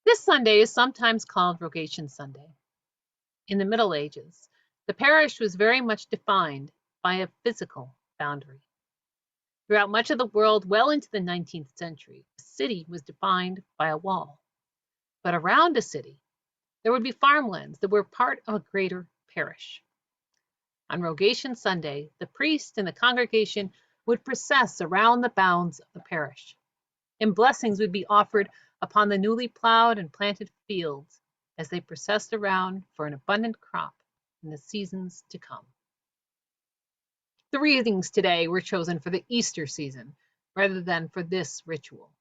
This Sunday is sometimes called Rogation Sunday. In the Middle Ages, the parish was very much defined by a physical boundary. Throughout much of the world, well into the 19th century, a city was defined by a wall. But around a city, there would be farmlands that were part of a greater parish. On Rogation Sunday, the priest and the congregation would process around the bounds of the parish, and blessings would be offered upon the newly plowed and planted fields as they processed around for an abundant crop in the seasons to come. The readings today were chosen for the Easter season rather than for this ritual.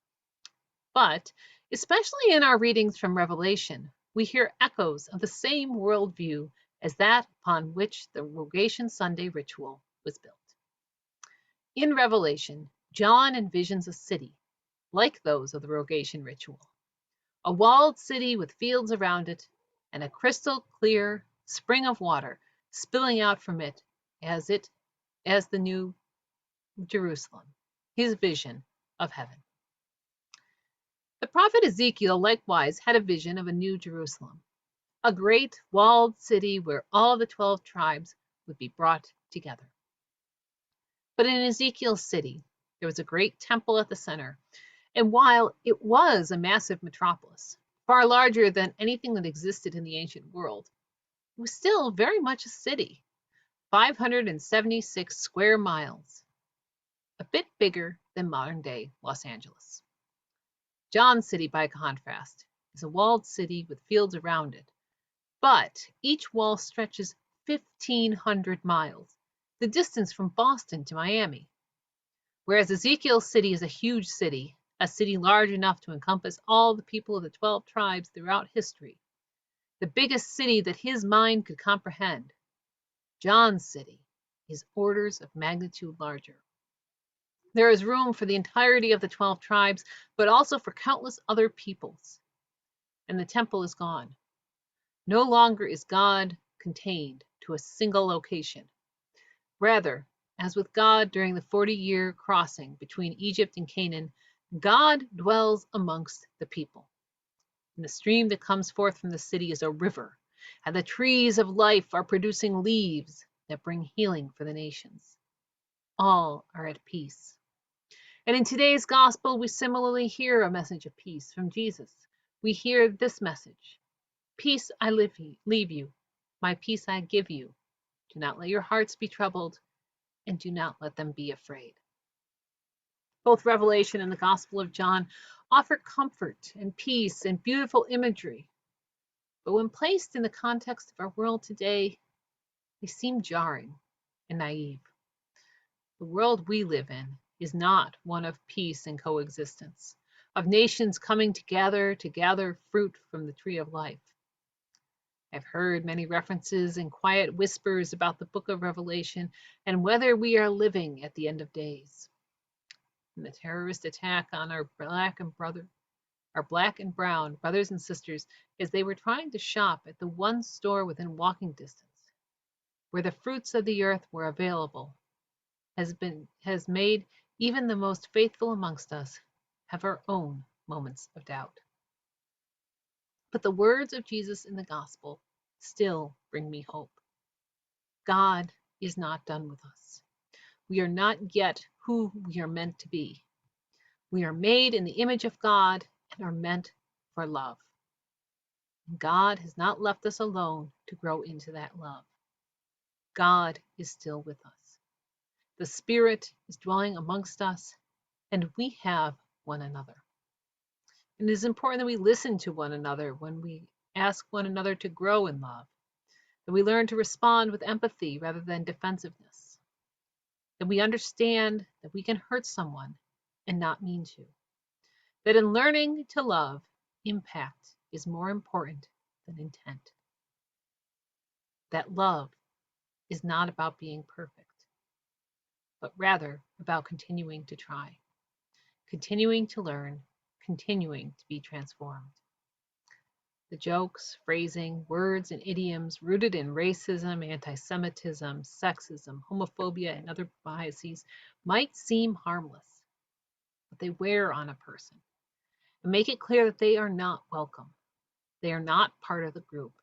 But, especially in our readings from Revelation, we hear echoes of the same worldview as that upon which the Rogation Sunday ritual was built. In Revelation, John envisions a city like those of the Rogation ritual, a walled city with fields around it and a crystal clear spring of water spilling out from it as the new Jerusalem, his vision of heaven. The prophet Ezekiel likewise had a vision of a new Jerusalem, a great walled city where all the 12 tribes would be brought together. But in Ezekiel's city, there was a great temple at the center, and while it was a massive metropolis, far larger than anything that existed in the ancient world, it was still very much a city, 576 square miles, a bit bigger than modern-day Los Angeles. John's city, by contrast, is a walled city with fields around it, but each wall stretches 1,500 miles, the distance from Boston to Miami. Whereas Ezekiel's city is a huge city, a city large enough to encompass all the people of the 12 tribes throughout history, the biggest city that his mind could comprehend, John's city is orders of magnitude larger. There is room for the entirety of the 12 tribes, but also for countless other peoples. And the temple is gone. No longer is God contained to a single location. Rather, as with God during the 40-year crossing between Egypt and Canaan, God dwells amongst the people. And the stream that comes forth from the city is a river, and the trees of life are producing leaves that bring healing for the nations. All are at peace. And in today's gospel, we similarly hear a message of peace from Jesus. We hear this message: peace I leave you, my peace I give you. Do not let your hearts be troubled, and do not let them be afraid. Both Revelation and the Gospel of John offer comfort and peace and beautiful imagery. But when placed in the context of our world today, they seem jarring and naive. The world we live in is not one of peace and coexistence, of nations coming together to gather fruit from the tree of life. I've heard many references and quiet whispers about the book of Revelation and whether we are living at the end of days. And the terrorist attack on our black and brown brothers and sisters as they were trying to shop at the one store within walking distance, where the fruits of the earth were available, has made even the most faithful amongst us have our own moments of doubt. But the words of Jesus in the gospel still bring me hope. God is not done with us. We are not yet who we are meant to be. We are made in the image of God and are meant for love. God has not left us alone to grow into that love. God is still with us. The Spirit is dwelling amongst us, and we have one another. And it is important that we listen to one another when we ask one another to grow in love, that we learn to respond with empathy rather than defensiveness, that we understand that we can hurt someone and not mean to, that in learning to love, impact is more important than intent, that love is not about being perfect, but rather about continuing to try, continuing to learn, continuing to be transformed. The jokes, phrasing, words, and idioms rooted in racism, anti-Semitism, sexism, homophobia, and other biases might seem harmless, but they wear on a person and make it clear that they are not welcome, They are not part of the group,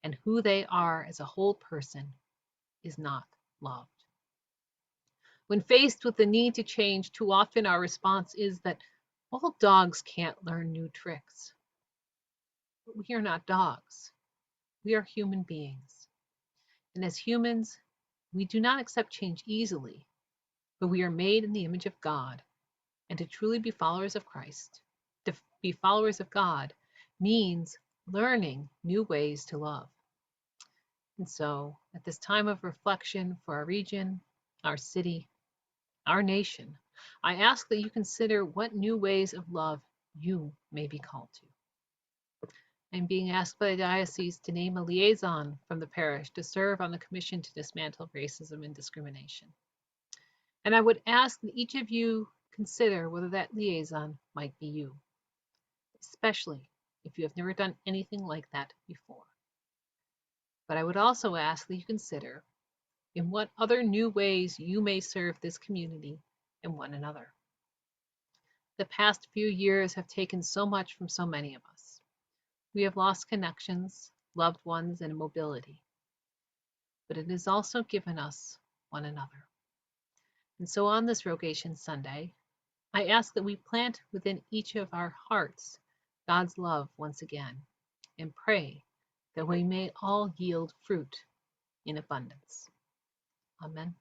and who they are as a whole person is not loved. When faced with the need to change, too often our response is that all dogs can't learn new tricks. But we are not dogs. We are human beings. And as humans, we do not accept change easily, but we are made in the image of God. And to truly be followers of Christ, to be followers of God, means learning new ways to love. And so, at this time of reflection for our region, our city, our nation, I ask that you consider what new ways of love you may be called to. I'm being asked by the diocese to name a liaison from the parish to serve on the Commission to Dismantle Racism and Discrimination. And I would ask that each of you consider whether that liaison might be you, especially if you have never done anything like that before. But I would also ask that you consider in what other new ways you may serve this community and one another. The past few years have taken so much from so many of us. We have lost connections, loved ones, and mobility. But it has also given us one another. And so on this Rogation Sunday, I ask that we plant within each of our hearts God's love once again and pray that we may all yield fruit in abundance. Amen.